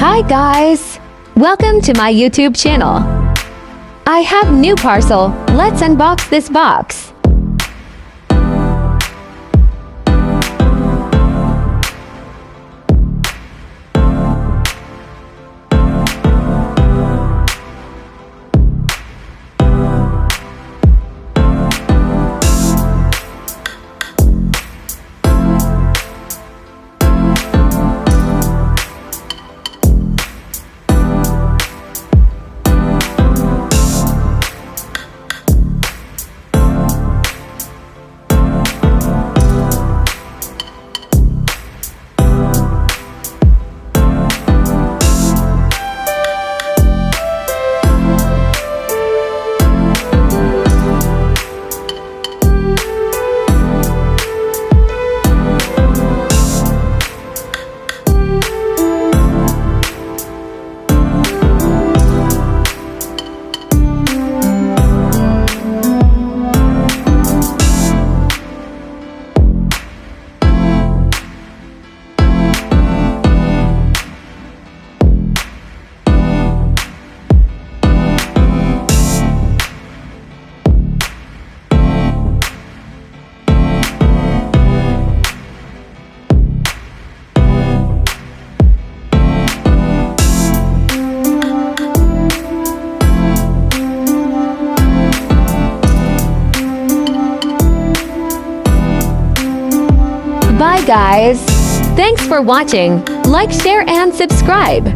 Hi guys! Welcome to my YouTube channel. I have new parcel. Let's unbox this box. Bye guys! Thanks for watching. Like, share and subscribe.